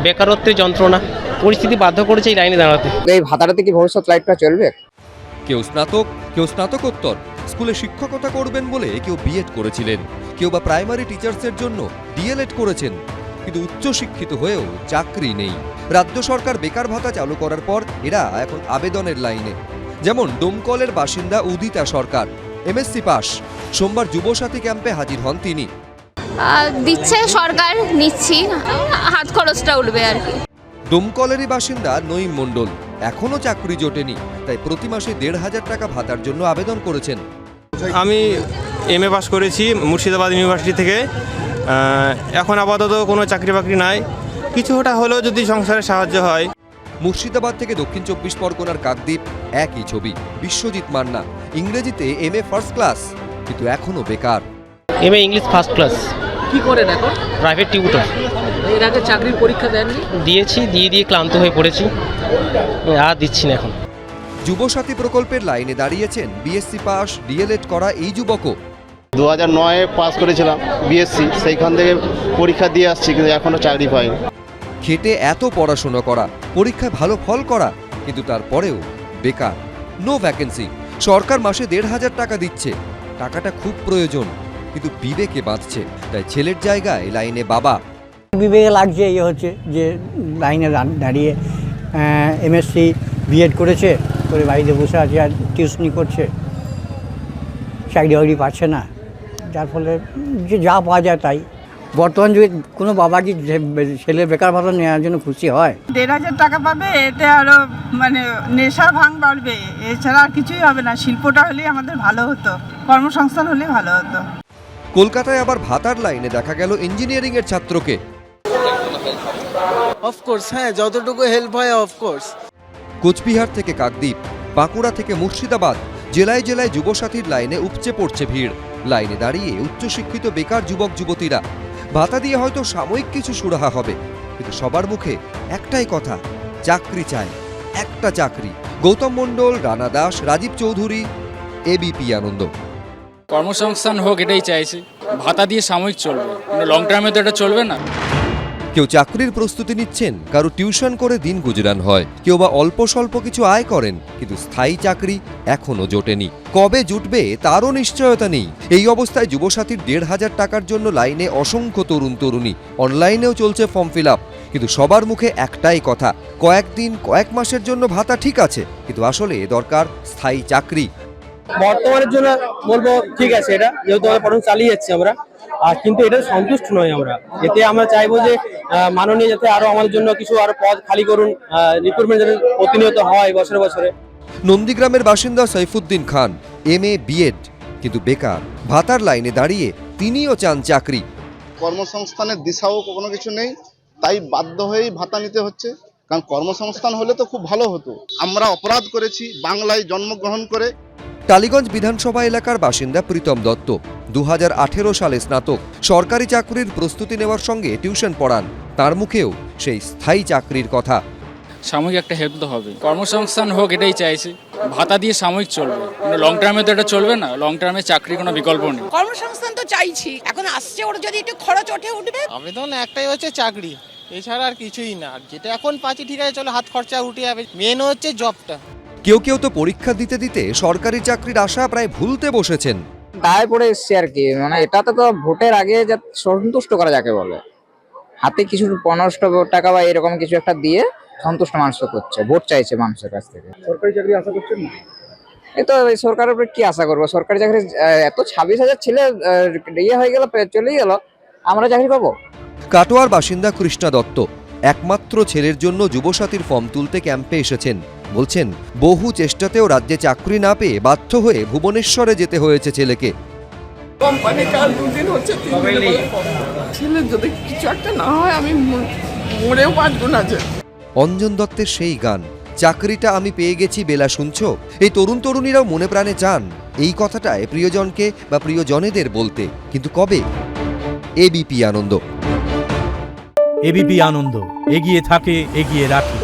বেকারত্বের যন্ত্রণা, পরিস্থিতি বাধ্য করেছে এই লাইনে দাঁড়াতে। এই ভাতাটাতে কি ভবিষ্যৎ লাইফটা চলবে? কেউ স্নাতক, কেউ স্নাতকোত্তর, স্কুলে শিক্ষকতা করবেন বলে কেউ বিএড করেছিলেন, কেউ বা প্রাইমারি টিচার্সের জন্য ডিএলএড করেছেন, কিন্তু উচ্চশিক্ষিত হয়েও চাকরি নেই। রাজ্য সরকার বেকার ভাতা চালু করার পর এরা এখন আবেদনের লাইনে। যেমন ডোমকলের বাসিন্দা উদিতা সরকার, এমএসসি পাস। সোমবার যুবসাথী ক্যাম্পে হাজির হন তিনি। দিচ্ছে সরকার, নিচ্ছি, হাত খরচটা উঠবে আর কি। ডোমকলেরই বাসিন্দা নঈম মণ্ডল, এখনো চাকরি জোটেনি, তাই প্রতি মাসে ১৫০০ টাকা ভাতার জন্য আবেদন করেছেন। আমি এমএ পাস করেছি মুর্শিদাবাদ ইউনিভার্সিটি থেকে। এখন আপাতত কোনো চাকরি বাকরি নাই, কিছুটা হলেও যদি সংসারে সাহায্য হয়। মুর্শিদাবাদ থেকে দক্ষিণ ২৪ পরগনার কাকদ্বীপ, একই ছবি। বিশ্বজিৎ মান্না, ইংরেজিতে এমএ ফার্স্ট ক্লাস, কিন্তু এখনো বেকার। MA English first class. কি করেন এখন? Private tutor. এর আগে চাকরির পরীক্ষা দেননি? দিয়েছি, দিয়ে ক্লান্ত হয়ে পড়েছি, আর দিচ্ছি না এখন। যুবসাথী প্রকল্পের লাইনে দাঁড়িয়েছেন বিএসসি পাস, ডিএলএড করা এই যুবকও। 2009-এ পাস করেছিলাম বিএসসি, সেইখান থেকে পরীক্ষা দিয়ে আসছি, কিন্তু এখনও চাকরি পাইনি। খেটে এত পড়াশোনা করা, পরীক্ষায় ভালো ফল করা, কিন্তু তারপরেও বেকার, নো ভ্যাকেন্সি। সরকার মাসে ১৫০০ টাকা দিচ্ছে, টাকাটা খুব প্রয়োজন, কিন্তু বিবেকে বাঁধছে। তাই ছেলের জায়গায় লাইনে বাবা। বিবেকে লাগছে এই হচ্ছে যে লাইনে দাঁড়িয়ে এমএসসি বিএড করেছে, করে বাড়িতে বসে আছে আর টিউশনি করছে, চাকরি বাকরি পাচ্ছে না, যার ফলে যে যা পাওয়া যায় তাই। বর্তমান যুগে কোনো বাবা কি ছেলে বেকার ভাতা নেওয়ার জন্য খুশি হয়? ১৫০০ টাকা পাবে, এতে আরও মানে নেশা ভাঙ বাড়বে, এছাড়া আর কিছুই হবে না। শিল্পটা হলেই আমাদের ভালো হতো, কর্মসংস্থান হলে ভালো হতো। কলকাতায় আবার ভাতার লাইনে দেখা গেল ইঞ্জিনিয়ারিং এর ছাত্রকে। অফকোর্স, হ্যাঁ, যতটুকু হেল্প হয় অফকোর্স। কোচবিহার থেকে কাকদ্বীপ, বাঁকুড়া থেকে মুর্শিদাবাদ, জেলায় জেলায় যুবসাথীর লাইনে উপচে পড়ছে ভিড়। লাইনে দাঁড়িয়ে উচ্চশিক্ষিত বেকার যুবক যুবতীরা। ভাতা দিয়ে হয়তো সাময়িক কিছু সুরাহা হবে, কিন্তু সবার মুখে একটাই কথা, চাকরি চায়, একটা চাকরি। গৌতম মণ্ডল, রানা দাস, রাজীব চৌধুরী, এবিপি আনন্দ। কর্মসংস্থান হোক, এটাই চাইছি। ভাতা দিয়ে সাময়িক চলবে, লং টার্মে তো এটা চলবে না। কেউ চাকরির প্রস্তুতি নিচ্ছেন, কারো টিউশন করে দিন গুজরান হয়, কেউ বা অল্প স্বল্প কিছু আয় করেন, কিন্তু স্থায়ী চাকরি এখনো জোটেনি। কবে জুটবে তারও নিশ্চয়তা নেই। এই অবস্থায় যুবসাথীর ১৫০০ টাকার জন্য লাইনে অসংখ্য তরুণ তরুণী। অনলাইনেও চলছে ফর্ম ফিল আপ, কিন্তু সবার মুখে একটাই কথা, কয়েকদিন কয়েক মাসের জন্য ভাতা ঠিক আছে, কিন্তু আসলে দরকার স্থায়ী চাকরি। বর্তমানের জন্য বলবো ঠিক আছে, এটা যেহেতু আমরা পড়াশোনা চালিয়ে যাচ্ছি আমরা, আর কিন্তু এটা সন্তুষ্ট নয় আমরা। এতে আমরা চাইবো যে মাননীয় যাতে আরো আমাদের জন্য কিছু আরো পদ খালি করুন, রিক্রুটমেন্ট যাতে প্রতিনিয়ত হয় বছরে বছরে। নন্দীগ্রামের বাসিন্দা সাইফুদ্দিন খান, এমএ বিএড, কিন্তু বেকার। ভাতার লাইনে দাঁড়িয়ে তিনিও চান চাকরি। কর্মসংস্থানের দিশাও কোনো কিছু নেই, তাই বাধ্য হয়েই ভাতা নিতে হচ্ছে। কারণ কর্মসংস্থান হলে তো খুব ভালো হতো। আমরা অপরাধ করেছি বাংলায় জন্মগ্রহণ করে। টালিগঞ্জ বিধানসভা এলাকার বাসিন্দা প্রীতম দত্ত, ২০১৮ সালে স্নাতক। সরকারি চাকরির প্রস্তুতি নেওয়ার সঙ্গে টিউশন পড়ান। তার মুখেও সেই স্থায়ী চাকরির কথা। সাময়িক একটা হেল্প তো হবে, কর্মসংস্থান হোক, এটাই চাইছি। ভাতা দিয়ে সাময়িক চলবে, লং টার্মে তো এটা চলবে না। লং টার্মে চাকরি কোনো বিকল্প নেই। কর্মসংস্থান তো চাইছি, এখন আসছে ওর যদি একটু খরচ ওঠে উঠবে। আবেদন একটাই হচ্ছে চাকরি, এছাড়া আর কিছুই না। যেটা এখন পাচ্ছি ঠিক আছে, চলো হাত খরচা উঠে যাবে, মেন হচ্ছে জবটা। কেউ কেউ তো পরীক্ষা দিতে দিতে সরকারি চাকরির আশা প্রায় ভুলতে বসেছেন। দায় পড়ে এসছে আর কি, মানে এটাতে তো ভোটের আগে যা সন্তুষ্ট করা যাকে বলে, হাতে কিছু ৫০ টাকা বা এরকম কিছু একটা দিয়ে সন্তুষ্ট মানুষ করছে, ভোট চাইছে মানুষের কাছ থেকে। সরকারি চাকরি আশা করছেন না? এই তো সরকারের উপরে কি আশা করবো? সরকারি চাকরি এত ২৬,০০০ ছেলে ইয়ে হয়ে গেল, চলেই গেল, আমরা চাকরি পাবো? কাটোয়ার বাসিন্দা কৃষ্ণা দত্ত, একমাত্র ছেলের জন্য যুবসাথীর ফর্ম তুলতে ক্যাম্পে এসেছেন। বলছেন, বহু চেষ্টাতেও রাজ্যে চাকরি না পেয়ে বাধ্য হয়ে ভুবনেশ্বরে যেতে হয়েছে ছেলেকে। ছেলের যদি কিছু একটা না হয় আমি মরেও বাঁচবো না। অঞ্জন দত্তের সেই গান, চাকরিটা আমি পেয়ে গেছি বেলা শুনছো, এই তরুণ তরুণীরাও মনে প্রাণে চান এই কথাটায় প্রিয়জনকে বা প্রিয়জনেদের বলতে, কিন্তু কবে? এবিপি আনন্দ। এবিপি আনন্দ, এগিয়ে থাকে, এগিয়ে রাখে।